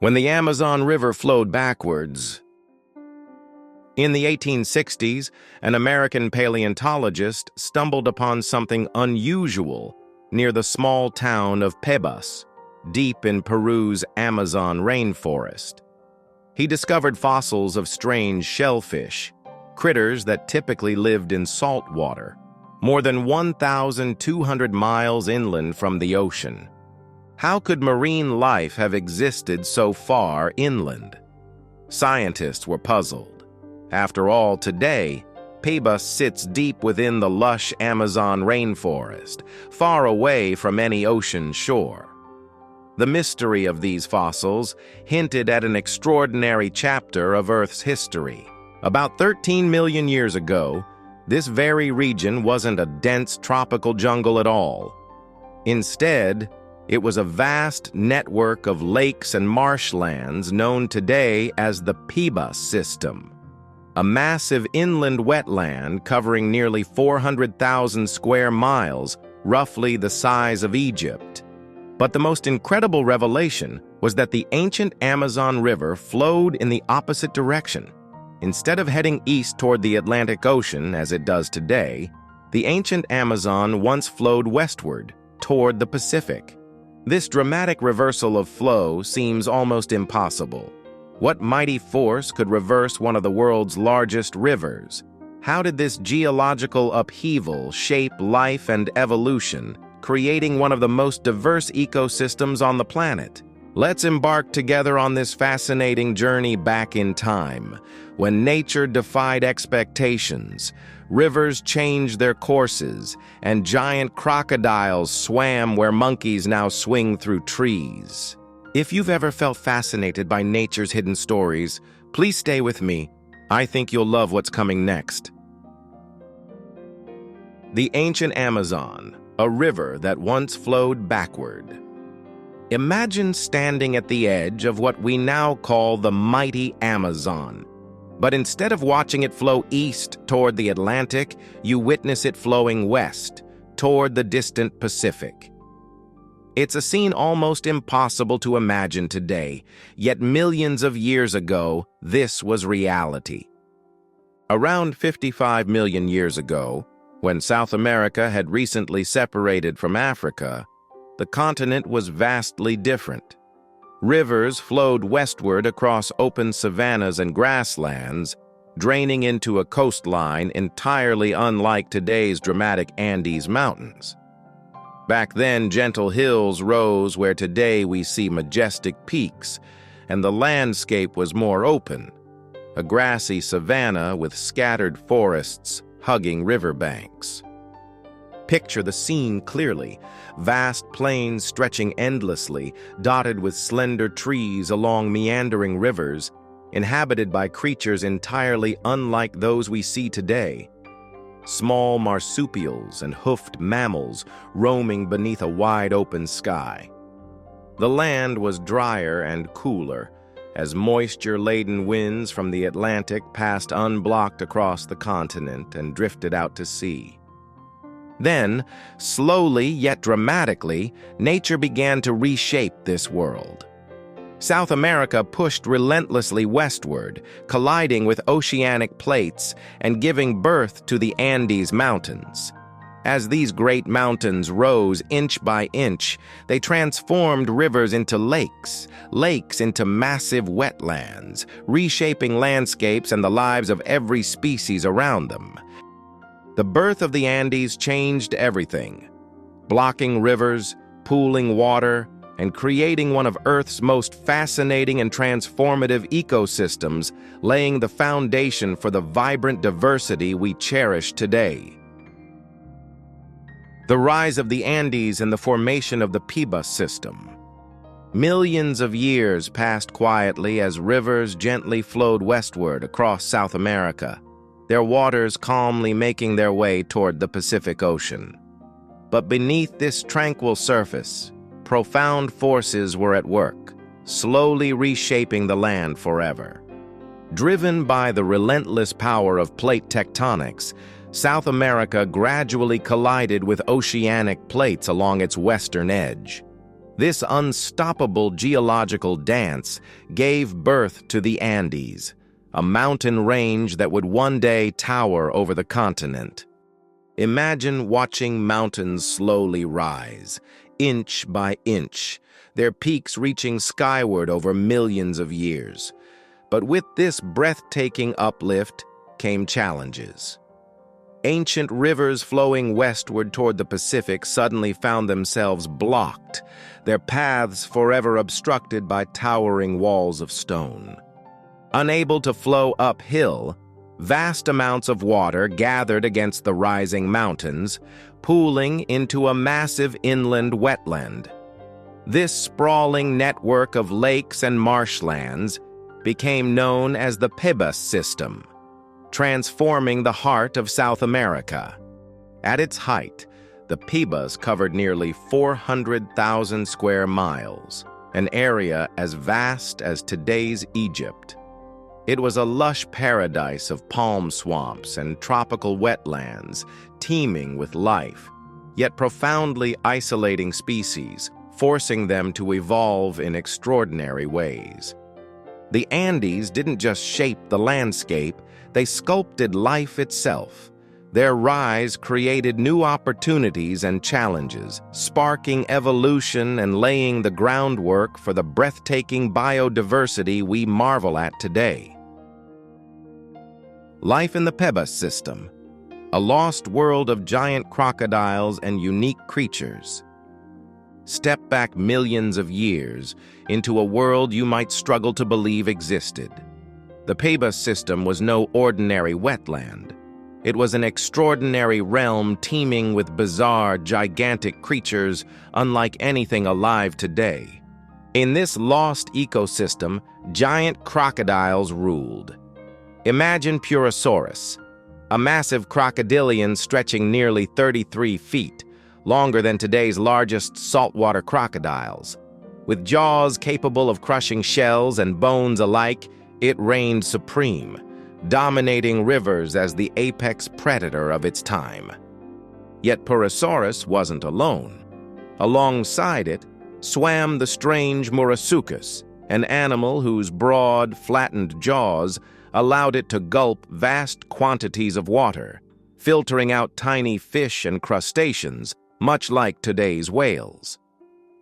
when the Amazon River flowed backwards. In the 1860s, an American paleontologist stumbled upon something unusual near the small town of Pebas, deep in Peru's Amazon rainforest. He discovered fossils of strange shellfish, critters that typically lived in salt water, more than 1,200 miles inland from the ocean. How could marine life have existed so far inland? Scientists were puzzled. After all, today, Pebas sits deep within the lush Amazon rainforest, far away from any ocean shore. The mystery of these fossils hinted at an extraordinary chapter of Earth's history. About 13 million years ago, this very region wasn't a dense tropical jungle at all. Instead, it was a vast network of lakes and marshlands known today as the Pebas system, a massive inland wetland covering nearly 400,000 square miles, roughly the size of Egypt. But the most incredible revelation was that the ancient Amazon River flowed in the opposite direction. Instead of heading east toward the Atlantic Ocean, as it does today, the ancient Amazon once flowed westward, toward the Pacific. This dramatic reversal of flow seems almost impossible. What mighty force could reverse one of the world's largest rivers? How did this geological upheaval shape life and evolution, creating one of the most diverse ecosystems on the planet? Let's embark together on this fascinating journey back in time, when nature defied expectations, rivers changed their courses, and giant crocodiles swam where monkeys now swing through trees. If you've ever felt fascinated by nature's hidden stories, please stay with me. I think you'll love what's coming next. The ancient Amazon, a river that once flowed backward. Imagine standing at the edge of what we now call the mighty Amazon. But instead of watching it flow east toward the Atlantic, you witness it flowing west, toward the distant Pacific. It's a scene almost impossible to imagine today, yet millions of years ago, this was reality. Around 55 million years ago, when South America had recently separated from Africa, the continent was vastly different. Rivers flowed westward across open savannas and grasslands, draining into a coastline entirely unlike today's dramatic Andes Mountains. Back then, gentle hills rose where today we see majestic peaks, and the landscape was more open, a grassy savanna with scattered forests hugging riverbanks. Picture the scene clearly. Vast plains stretching endlessly, dotted with slender trees along meandering rivers, inhabited by creatures entirely unlike those we see today. Small marsupials and hoofed mammals roaming beneath a wide-open sky. The land was drier and cooler, as moisture-laden winds from the Atlantic passed unblocked across the continent and drifted out to sea. Then, slowly yet dramatically, nature began to reshape this world. South America pushed relentlessly westward, colliding with oceanic plates and giving birth to the Andes Mountains. As these great mountains rose inch by inch, they transformed rivers into lakes, lakes into massive wetlands, reshaping landscapes and the lives of every species around them. The birth of the Andes changed everything, blocking rivers, pooling water, and creating one of Earth's most fascinating and transformative ecosystems, laying the foundation for the vibrant diversity we cherish today. The rise of the Andes and the formation of the Pebas system. Millions of years passed quietly as rivers gently flowed westward across South America, their waters calmly making their way toward the Pacific Ocean. But beneath this tranquil surface, profound forces were at work, slowly reshaping the land forever. Driven by the relentless power of plate tectonics, South America gradually collided with oceanic plates along its western edge. This unstoppable geological dance gave birth to the Andes, a mountain range that would one day tower over the continent. Imagine watching mountains slowly rise, inch by inch, their peaks reaching skyward over millions of years. But with this breathtaking uplift came challenges. Ancient rivers flowing westward toward the Pacific suddenly found themselves blocked, their paths forever obstructed by towering walls of stone. Unable to flow uphill, vast amounts of water gathered against the rising mountains, pooling into a massive inland wetland. This sprawling network of lakes and marshlands became known as the Pebas system, transforming the heart of South America. At its height, the Pebas covered nearly 400,000 square miles, an area as vast as today's Egypt. It was a lush paradise of palm swamps and tropical wetlands, teeming with life, yet profoundly isolating species, forcing them to evolve in extraordinary ways. The Andes didn't just shape the landscape, they sculpted life itself. Their rise created new opportunities and challenges, sparking evolution and laying the groundwork for the breathtaking biodiversity we marvel at today. Life in the Pebas system, a lost world of giant crocodiles and unique creatures. Step back millions of years into a world you might struggle to believe existed. The Pebas system was no ordinary wetland. It was an extraordinary realm teeming with bizarre, gigantic creatures unlike anything alive today. In this lost ecosystem, giant crocodiles ruled. Imagine Purosaurus, a massive crocodilian stretching nearly 33 feet, longer than today's largest saltwater crocodiles. With jaws capable of crushing shells and bones alike, it reigned supreme, dominating rivers as the apex predator of its time. Yet Purosaurus wasn't alone. Alongside it swam the strange Murasuchus, an animal whose broad, flattened jaws allowed it to gulp vast quantities of water, filtering out tiny fish and crustaceans, much like today's whales.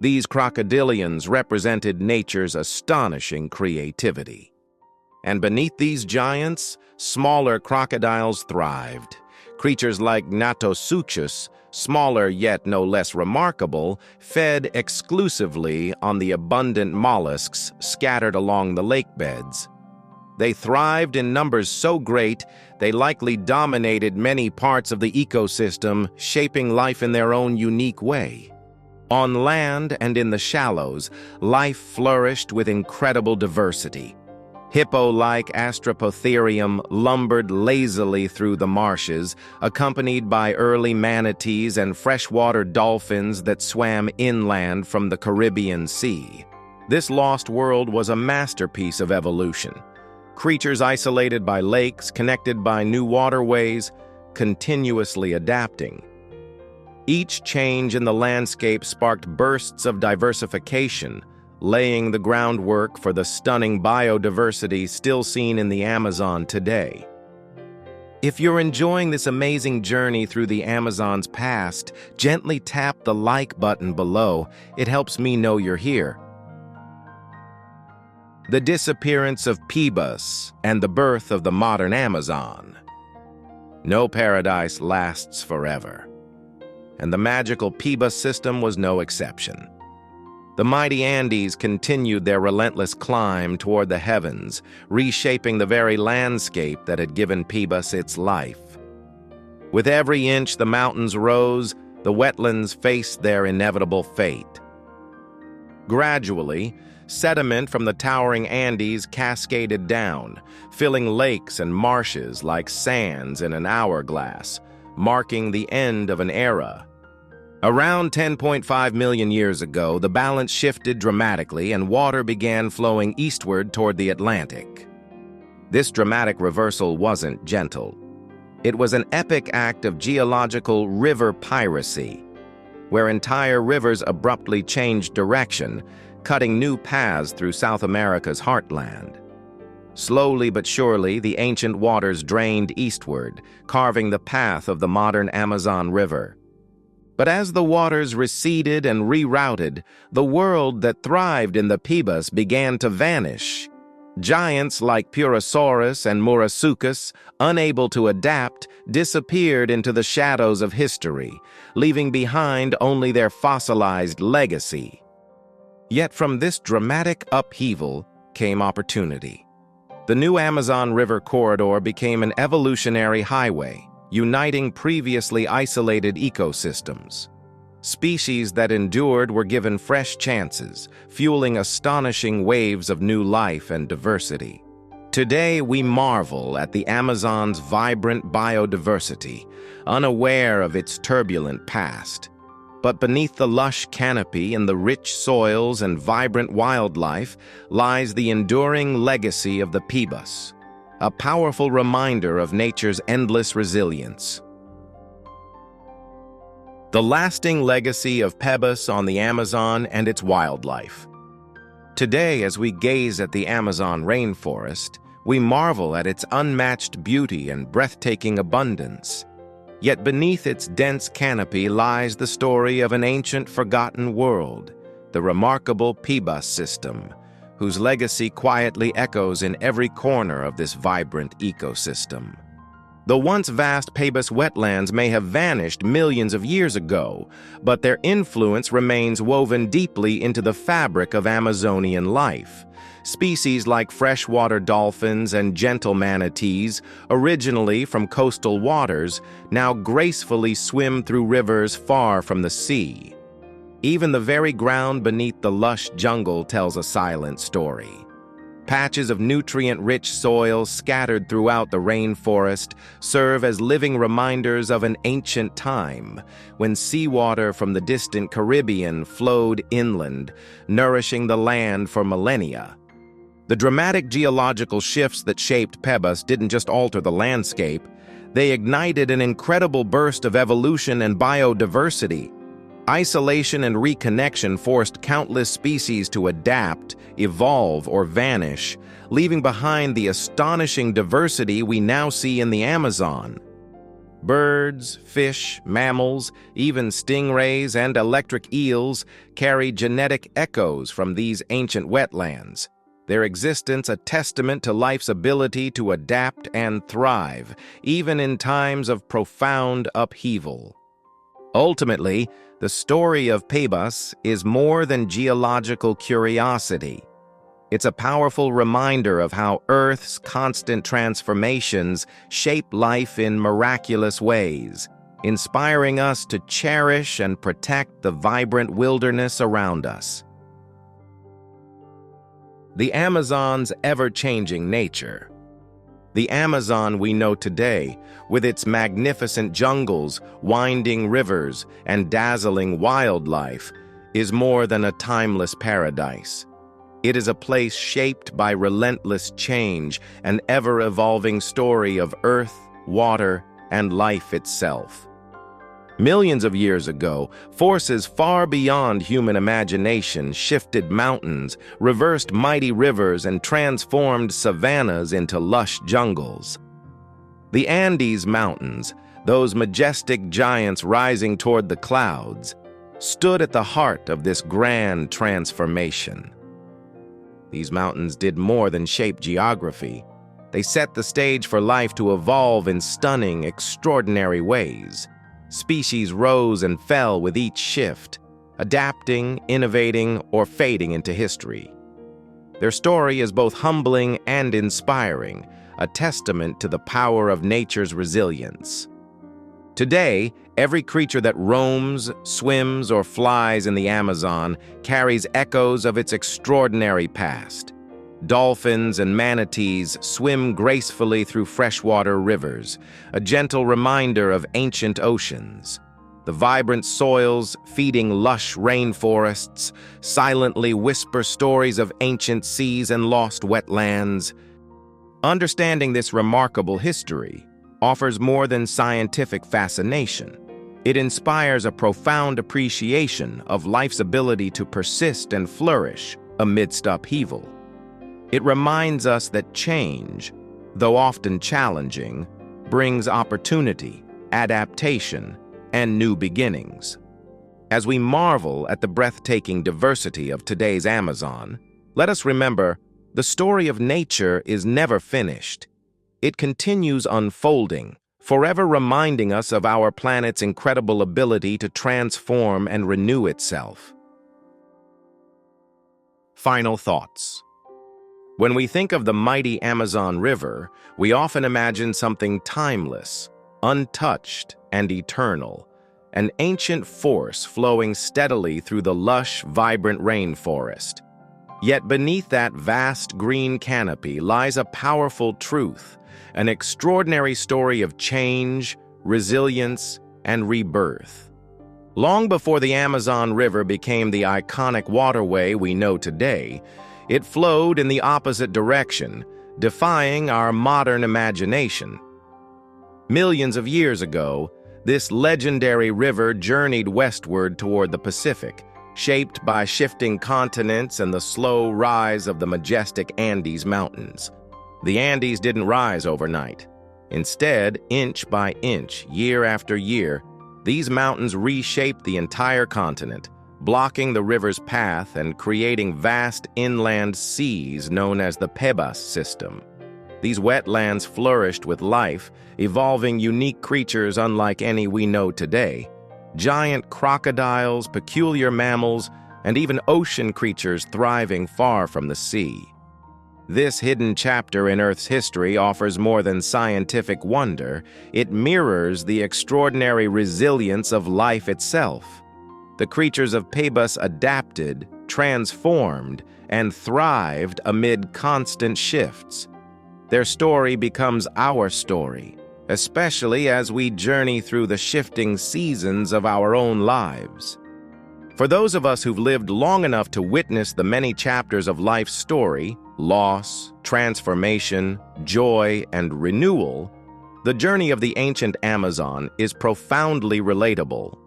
These crocodilians represented nature's astonishing creativity. And beneath these giants, smaller crocodiles thrived. Creatures like Natosuchus, smaller yet no less remarkable, fed exclusively on the abundant mollusks scattered along the lake beds. They thrived in numbers so great, they likely dominated many parts of the ecosystem, shaping life in their own unique way. On land and in the shallows, life flourished with incredible diversity. Hippo-like Astropotherium lumbered lazily through the marshes, accompanied by early manatees and freshwater dolphins that swam inland from the Caribbean Sea. This lost world was a masterpiece of evolution. Creatures isolated by lakes, connected by new waterways, continuously adapting. Each change in the landscape sparked bursts of diversification, laying the groundwork for the stunning biodiversity still seen in the Amazon today. If you're enjoying this amazing journey through the Amazon's past, gently tap the like button below. It helps me know you're here. The disappearance of Pebas and the birth of the modern Amazon. No paradise lasts forever, and the magical Pebas system was no exception. The mighty Andes continued their relentless climb toward the heavens, reshaping the very landscape that had given Pebas its life. With every inch the mountains rose, the wetlands faced their inevitable fate. Gradually, sediment from the towering Andes cascaded down, filling lakes and marshes like sands in an hourglass, marking the end of an era. Around 10.5 million years ago, the balance shifted dramatically and water began flowing eastward toward the Atlantic. This dramatic reversal wasn't gentle. It was an epic act of geological river piracy. where entire rivers abruptly changed direction, cutting new paths through South America's heartland. Slowly but surely, the ancient waters drained eastward, carving the path of the modern Amazon River. But as the waters receded and rerouted, the world that thrived in the Pebas began to vanish. Giants like Purosaurus and Murasuchus, unable to adapt, disappeared into the shadows of history, leaving behind only their fossilized legacy. Yet from this dramatic upheaval came opportunity. The new Amazon River corridor became an evolutionary highway, uniting previously isolated ecosystems. Species that endured were given fresh chances, fueling astonishing waves of new life and diversity. Today, we marvel at the Amazon's vibrant biodiversity, unaware of its turbulent past. But beneath the lush canopy and the rich soils and vibrant wildlife lies the enduring legacy of the Pebas, a powerful reminder of nature's endless resilience. The lasting legacy of Pebas on the Amazon and its wildlife. Today, as we gaze at the Amazon rainforest, we marvel at its unmatched beauty and breathtaking abundance. Yet beneath its dense canopy lies the story of an ancient forgotten world, the remarkable Pebas system, whose legacy quietly echoes in every corner of this vibrant ecosystem. The once vast Pebas wetlands may have vanished millions of years ago, but their influence remains woven deeply into the fabric of Amazonian life. Species like freshwater dolphins and gentle manatees, originally from coastal waters, now gracefully swim through rivers far from the sea. Even the very ground beneath the lush jungle tells a silent story. Patches of nutrient-rich soil scattered throughout the rainforest serve as living reminders of an ancient time, when seawater from the distant Caribbean flowed inland, nourishing the land for millennia. The dramatic geological shifts that shaped Pebas didn't just alter the landscape, they ignited an incredible burst of evolution and biodiversity. Isolation and reconnection forced countless species to adapt, evolve, or vanish, leaving behind the astonishing diversity we now see in the Amazon. Birds, fish, mammals, even stingrays and electric eels carry genetic echoes from these ancient wetlands, their existence a testament to life's ability to adapt and thrive, even in times of profound upheaval. Ultimately, the story of Pebas is more than geological curiosity. It's a powerful reminder of how Earth's constant transformations shape life in miraculous ways, inspiring us to cherish and protect the vibrant wilderness around us. The Amazon's ever-changing nature. The Amazon we know today, with its magnificent jungles, winding rivers, and dazzling wildlife, is more than a timeless paradise. It is a place shaped by relentless change, an ever-evolving story of earth, water, and life itself. Millions of years ago, forces far beyond human imagination shifted mountains, reversed mighty rivers, and transformed savannas into lush jungles. The Andes Mountains, those majestic giants rising toward the clouds, stood at the heart of this grand transformation. These mountains did more than shape geography. They set the stage for life to evolve in stunning, extraordinary ways. Species rose and fell with each shift, adapting, innovating, or fading into history. Their story is both humbling and inspiring, a testament to the power of nature's resilience. Today, every creature that roams, swims, or flies in the Amazon carries echoes of its extraordinary past. Dolphins and manatees swim gracefully through freshwater rivers, a gentle reminder of ancient oceans. The vibrant soils, feeding lush rainforests, silently whisper stories of ancient seas and lost wetlands. Understanding this remarkable history offers more than scientific fascination. It inspires a profound appreciation of life's ability to persist and flourish amidst upheaval. It reminds us that change, though often challenging, brings opportunity, adaptation, and new beginnings. As we marvel at the breathtaking diversity of today's Amazon, let us remember the story of nature is never finished. It continues unfolding, forever reminding us of our planet's incredible ability to transform and renew itself. Final thoughts. When we think of the mighty Amazon River, we often imagine something timeless, untouched, and eternal, an ancient force flowing steadily through the lush, vibrant rainforest. Yet beneath that vast green canopy lies a powerful truth, an extraordinary story of change, resilience, and rebirth. Long before the Amazon River became the iconic waterway we know today, it flowed in the opposite direction, defying our modern imagination. Millions of years ago, this legendary river journeyed westward toward the Pacific, shaped by shifting continents and the slow rise of the majestic Andes Mountains. The Andes didn't rise overnight. Instead, inch by inch, year after year, these mountains reshaped the entire continent, blocking the river's path and creating vast inland seas known as the Pebas system. These wetlands flourished with life, evolving unique creatures unlike any we know today. Giant crocodiles, peculiar mammals, and even ocean creatures thriving far from the sea. This hidden chapter in Earth's history offers more than scientific wonder. It mirrors the extraordinary resilience of life itself. The creatures of Pebas adapted, transformed, and thrived amid constant shifts. Their story becomes our story, especially as we journey through the shifting seasons of our own lives. For those of us who've lived long enough to witness the many chapters of life's story, loss, transformation, joy, and renewal, the journey of the ancient Amazon is profoundly relatable.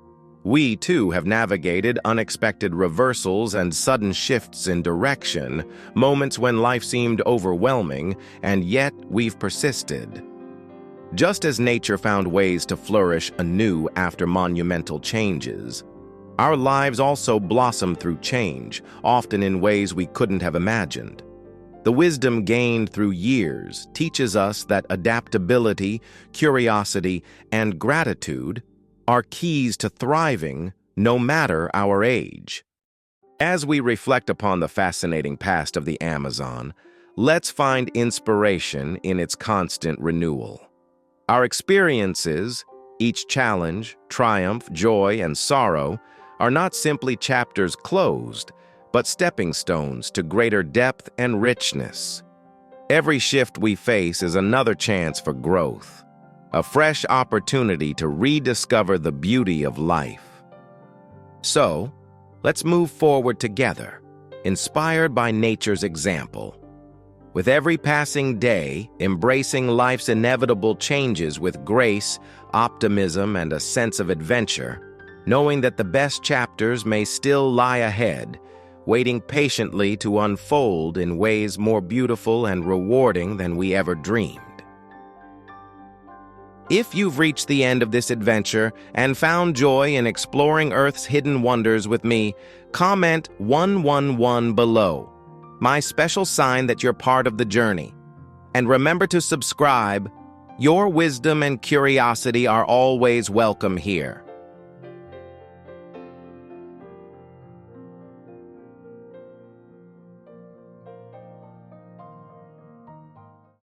We, too, have navigated unexpected reversals and sudden shifts in direction, moments when life seemed overwhelming, and yet we've persisted. Just as nature found ways to flourish anew after monumental changes, our lives also blossom through change, often in ways we couldn't have imagined. The wisdom gained through years teaches us that adaptability, curiosity, and gratitude are keys to thriving no matter our age. As we reflect upon the fascinating past of the Amazon, let's find inspiration in its constant renewal. Our experiences, each challenge, triumph, joy, and sorrow, are not simply chapters closed, but stepping stones to greater depth and richness. Every shift we face is another chance for growth, a fresh opportunity to rediscover the beauty of life. So, let's move forward together, inspired by nature's example. With every passing day, embracing life's inevitable changes with grace, optimism, and a sense of adventure, knowing that the best chapters may still lie ahead, waiting patiently to unfold in ways more beautiful and rewarding than we ever dreamed. If you've reached the end of this adventure and found joy in exploring Earth's hidden wonders with me, comment 111 below, my special sign that you're part of the journey. And remember to subscribe. Your wisdom and curiosity are always welcome here.